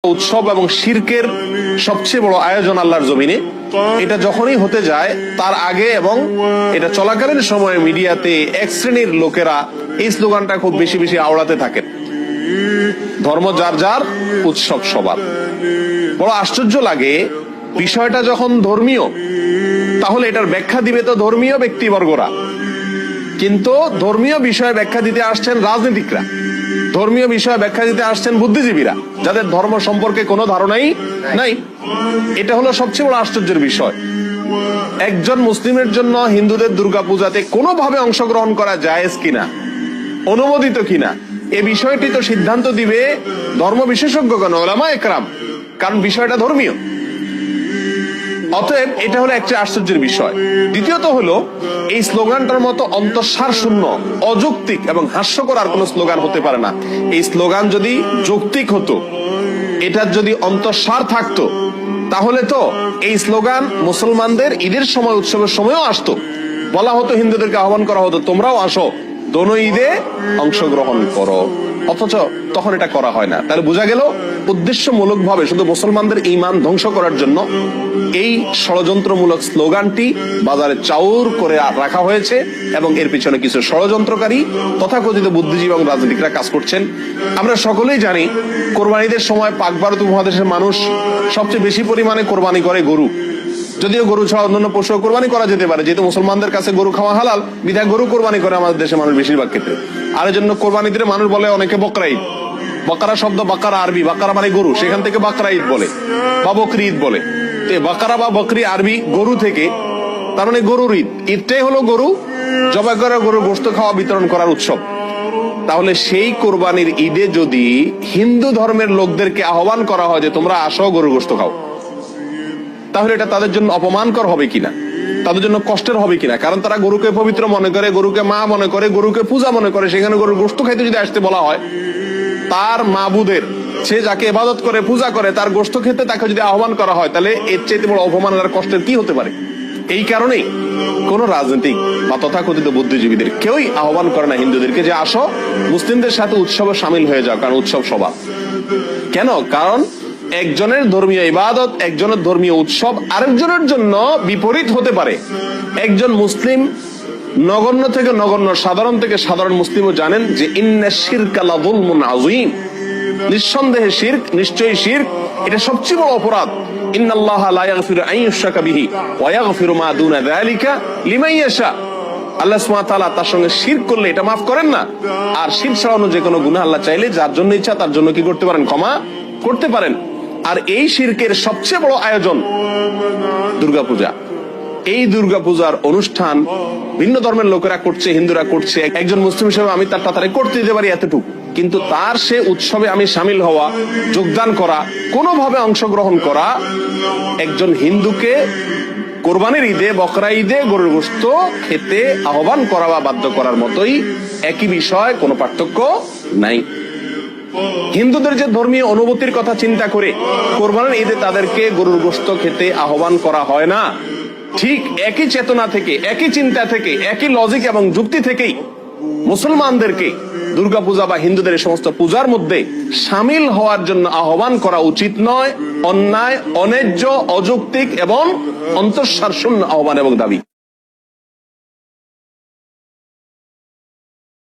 উৎসব এবং শিরকের সবচেয়ে বড় আয়োজন আল্লাহর জমিনে। এটা যখনই হতে যায় তার আগে এবং এটা চলাকালীন সময়ে মিডিয়াতে এক শ্রেণীর লোকেরা এই স্লোগানটা খুব বেশি বেশি আওড়াতে থাকেন, ধর্ম যার যার, উৎসব সবার। বড় আশ্চর্য লাগে, বিষয়টা যখন ধর্মীয় তাহলে এটার ব্যাখ্যা দিবে তো ধর্মীয় ব্যক্তিবর্গরা, কিন্তু ধর্মীয় বিষয়ে ব্যাখ্যা দিতে আসছেন রাজনীতিকরা, ধর্মীয় বিষয়ে ব্যাখ্যা দিতে আসছেন বুদ্ধিজীবীরা, যাদের ধর্ম সম্পর্কে কোনো ধারণাই নাই। এটা হলো সবচেয়ে বড় আশ্চর্যের বিষয়। একজন মুসলিমের জন্য হিন্দুদের দুর্গাপূজাতে কোনোভাবে অংশগ্রহণ করা জায়েজ কিনা, অনুমোদিত কিনা, এই বিষয়টি তো সিদ্ধান্ত দিবে ধর্ম বিশেষজ্ঞগণ, উলামা একরাম, কারণ বিষয়টা ধর্মীয়। অতএব এটা হলো একটা আশ্চর্যের বিষয়। দ্বিতীয়ত হলো, এই স্লোগানটার মতো অন্তঃসার শূন্য, অযৌক্তিক এবং হাস্যকর আর কোন স্লোগান হতে পারে না। এই স্লোগান যদি যৌক্তিক হতো, এটার যদি অন্তঃসার থাকতো, তাহলে তো এই স্লোগান মুসলমানদের ঈদের সময়, উৎসবের সময়ও আসতো। বলা হতো, হিন্দুদেরকে আহ্বান করা হতো, তোমরাও আসো, দোনো ঈদে অংশগ্রহণ করো। অথচ তখন এটা করা হয় না। তাহলে বোঝা গেল উদ্দেশ্যমূলক ভাবে শুধু মুসলমানদের ঈমান ধ্বংস করার জন্য এই ষড়যন্ত্রমূলক স্লোগানটি বাজারে চাউর করে রাখা হয়েছে এবং এর পিছনে কিছু ষড়যন্ত্রকারী তথাকথিত বুদ্ধিজীবী এবং রাজনীতিকরা কাজ করছেন। আমরা সকলেই জানি, কোরবানিদের সময় পাক ভারত উপমহাদেশের মানুষ সবচেয়ে বেশি পরিমাণে কোরবানি করে গরু। যদিও গরু ছাড়া অন্যান্য পশু কোরবানি করা যেতে পারে, যেহেতু মুসলমানদের কাছে গরু খাওয়া হালাল, বিধায় গরু কোরবানি করে আমাদের দেশে মানুষ বেশিরভাগ ক্ষেত্রে। আর এর জন্য কোরবানিতে মানুষ বলে অনেকে বকরা ঈদ। বাকারা শব্দ, বাকারা আরবি, বাকারা মানে গরু, সেখান থেকে বাকরা ঈদ বলে বা বকরি ঈদ বলে। তো বাকারা বা বকরি আরবি গরু থেকে, তার মানে গরুর ঈদ। ঈদটাই হলো গরু জবাই করা, গরুর গোশত খাওয়া, বিতরণ করার উৎসব। তাহলে সেই কোরবানির ঈদে যদি হিন্দু ধর্মের লোকদেরকে আহ্বান করা হয় যে তোমরা আসো, গরুর গোশত খাও, তাহলে এটা তাদের জন্য অপমানকর হবে কিনা, তাদের জন্য কষ্টের হবে কিনা? কারণ তারা গরুকে পবিত্র মনে করে, গরুকে মা মনে করে, গরুকে পূজা মনে করে। সেখানে গরুর গোশত খাইতে যদি আসতে বলা হয়, তার মাবুদের, সে যাকে ইবাদত করে, পূজা করে, তার গোশত খেতে তাকে যদি আহ্বান করা হয়, তাহলে এর চাইতে বড় অপমান আর কষ্টের কি হতে পারে? এই কারণেই কোন রাজনীতিক বা তথাকথিত বুদ্ধিজীবীদের কেউই আহ্বান করে না হিন্দুদেরকে যে আসো, মুসলিমদের সাথে উৎসবে সামিল হয়ে যাও, কারণ উৎসব সবার। কেন? কারণ একজনের ধর্মীয় ইবাদত, একজনের ধর্মীয় উৎসব আরেকজনের জন্য বিপরীত হতে পারে। একজন মুসলিম নগণ্য থেকে নগণ্য, সাধারণ থেকে সাধারণ মুসলিমও জানেন যে ইন্না শিরকা লাযুলমুন আযীম, নিঃসন্দেহে শিরক, নিশ্চয়ই শিরক এটা সবচেয়ে বড় অপরাধ। ইন্নাল্লাহা লা ইয়াগফিরু আন ইউশরাকা বিহি ওয়া ইয়াগফিরু মা দুনা যালিকা লিমান ইয়াশা। আল্লাহ সুবহানাহু ওয়া তাআলা তার সঙ্গে শিরক করলে এটা মাফ করেন না। আর শিরক ছাড়ানো যে কোনো গুনাহ আল্লাহ চাইলে যার জন্য ইচ্ছা তার জন্য কি করতে পারেন? ক্ষমা করতে পারেন। আর এই শিরকের সবচেয়ে বড় আয়োজন দুর্গাপূজা। এই দুর্গাপূজার অনুষ্ঠান ভিন্ন ধর্মের লোকেরা করছে, হিন্দুরা করছে। একজন মুসলিম হিসেবে আমি তার তাড়াতাড়ি করতে দিতে পারি এতটুকু, কিন্তু তার সে উৎসবে আমি সামিল হওয়া, যোগদান করা, কোনোভাবে অংশগ্রহণ করা, একজন হিন্দুকে কোরবানির ঈদে, বকরা ঈদে গরুর গোশত খেতে আহ্বান করা বা বাধ্য করার মতোই, একই বিষয়, কোনো পার্থক্য নাই। হিন্দুদের যে ধর্মীয় অনুভূতির কথা চিন্তা করে কোরবানির ঈদে তাদেরকে গরুর গোশত খেতে আহ্বান করা হয় না, ঠিক একই চেতনা থেকে, একই চিন্তা থেকে, একই লজিক এবং যুক্তি থেকেই মুসলমানদেরকে দুর্গাপূজা বা হিন্দুদের এই সমস্ত পূজার মধ্যে সামিল হওয়ার জন্য আহ্বান করা উচিত নয়। অন্যায়, অন্যায্য, অযৌক্তিক এবং অন্তঃসার শূন্য আহ্বান এবং দাবি।